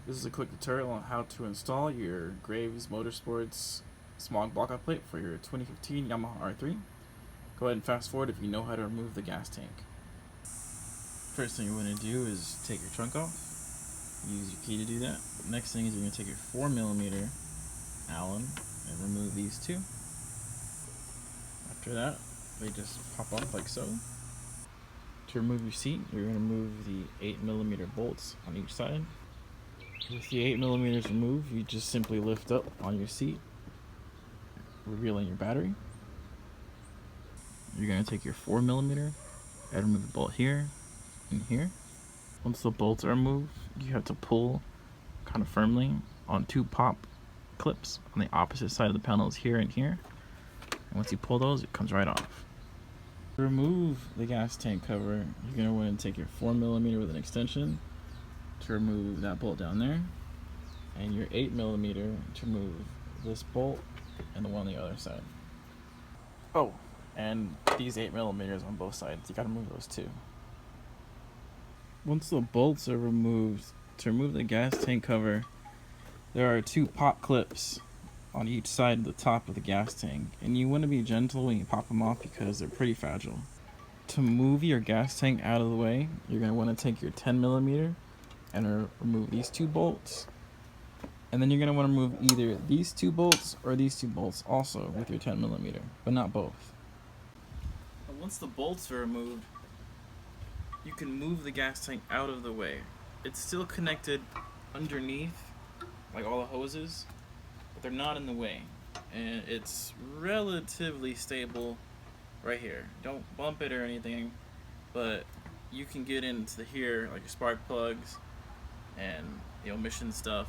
This is a quick tutorial on how to install your Graves Motorsports Smog block-off plate for your 2015 Yamaha R3. Go ahead and fast forward if you know how to remove the gas tank. First thing you want to do is take your trunk off. Use your key to do that. Next thing is you're going to take your 4mm Allen and remove these two. After that, they just pop off like so. To remove your seat, you're going to remove the 8mm bolts on each side. With the 8mm removed, you just simply lift up on your seat, revealing your battery. You're going to take your 4mm and remove the bolt here and here. Once the bolts are removed, you have to pull kind of firmly on two pop clips on the opposite side of the panels here and here. And once you pull those, it comes right off. To remove the gas tank cover, you're going to want to take your 4mm with an extension to remove that bolt down there, and your 8mm to remove this bolt and the one on the other side. Oh, and these 8mm on both sides, you gotta remove those too. Once the bolts are removed, to remove the gas tank cover, there are two pop clips on each side of the top of the gas tank, and you want to be gentle when you pop them off because they're pretty fragile. To move your gas tank out of the way, you're going to want to take your 10mm and remove these two bolts, and then you're going to want to remove either these two bolts or these two bolts also with your 10mm, but not both. And once the bolts are removed, you can move the gas tank out of the way. It's still connected underneath, like all the hoses, but they're not in the way, and it's relatively stable right here. Don't bump it or anything, but you can get into here, like your spark plugs and the emission stuff,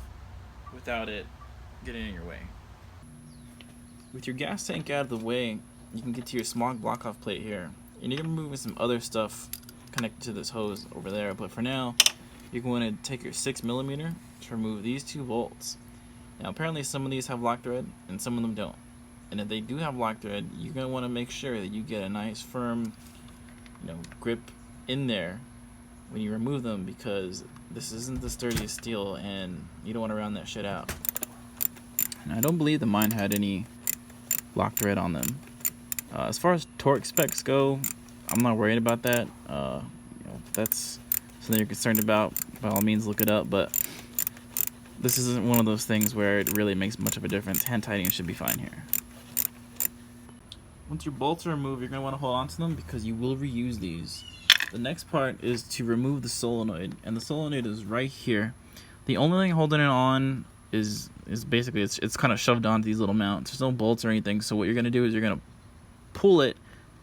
without it getting in your way. With your gas tank out of the way, you can get to your Smog block-off plate here. You need to remove some other stuff connected to this hose over there, but for now, you're going to take your 6mm to remove these two bolts. Now apparently some of these have lock thread and some of them don't. And if they do have lock thread, you're going to want to make sure that you get a nice firm, grip in there when you remove them, because this isn't the sturdiest steel and you don't want to round that shit out. And I don't believe that mine had any lock thread on them. As far as torque specs go, I'm not worried about that. If that's something you're concerned about, by all means look it up, but this isn't one of those things where it really makes much of a difference. Hand tightening should be fine here. Once your bolts are removed, you're going to want to hold on to them because you will reuse these. The next part is to remove the solenoid, and the solenoid is right here. The only thing holding it on is basically it's kind of shoved onto these little mounts. There's no bolts or anything, so what you're going to do is you're going to pull it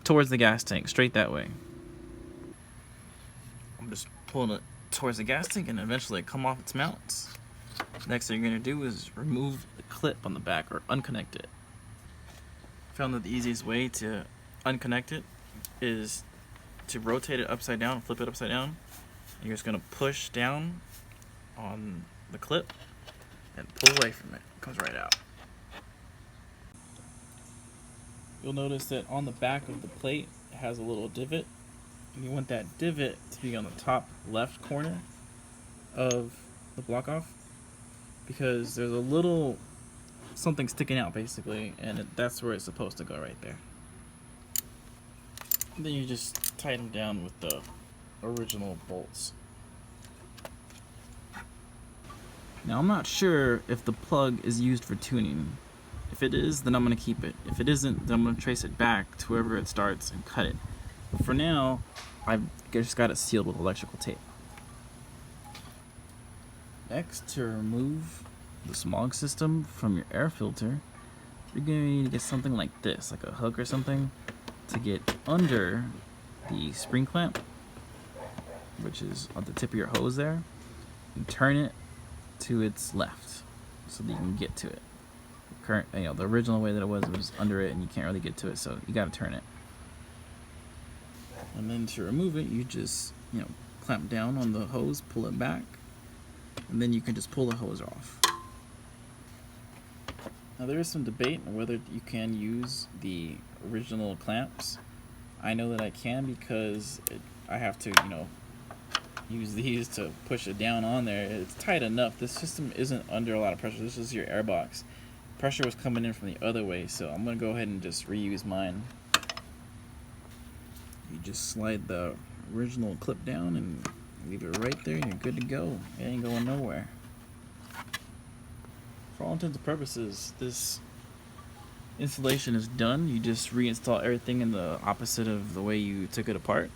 towards the gas tank, straight that way. I'm just pulling it towards the gas tank and eventually come off its mounts. Next thing you're going to do is remove the clip on the back, or unconnect it. I found that the easiest way to unconnect it is to rotate it upside down, flip it upside down. You're just going to push down on the clip and pull away from it. It comes right out. You'll notice that on the back of the plate it has a little divot, and you want that divot to be on the top left corner of the block off, because there's a little something sticking out basically, and that's where it's supposed to go, right there. Then you just tighten down with the original bolts. Now I'm not sure if the plug is used for tuning. If it is, then I'm going to keep it. If it isn't, then I'm going to trace it back to wherever it starts and cut it. But for now, I've just got it sealed with electrical tape. Next, to remove the smog system from your air filter, you're going to need to get something like this, like a hook or something, to get under the spring clamp, which is on the tip of your hose there, and turn it to its left so that you can get to it. The original way that it was under it and you can't really get to it, so you got to turn it. And then to remove it, you just clamp down on the hose, pull it back, and then you can just pull the hose off. Now there is some debate on whether you can use the original clamps. I know that I can because I have to use these to push it down on there. It's tight enough. This system isn't under a lot of pressure. This is your air box. Pressure was coming in from the other way, so I'm gonna go ahead and just reuse mine. You just slide the original clip down and leave it right there, and you're good to go. It ain't going nowhere. For all intents and purposes, this installation is done. You just reinstall everything in the opposite of the way you took it apart.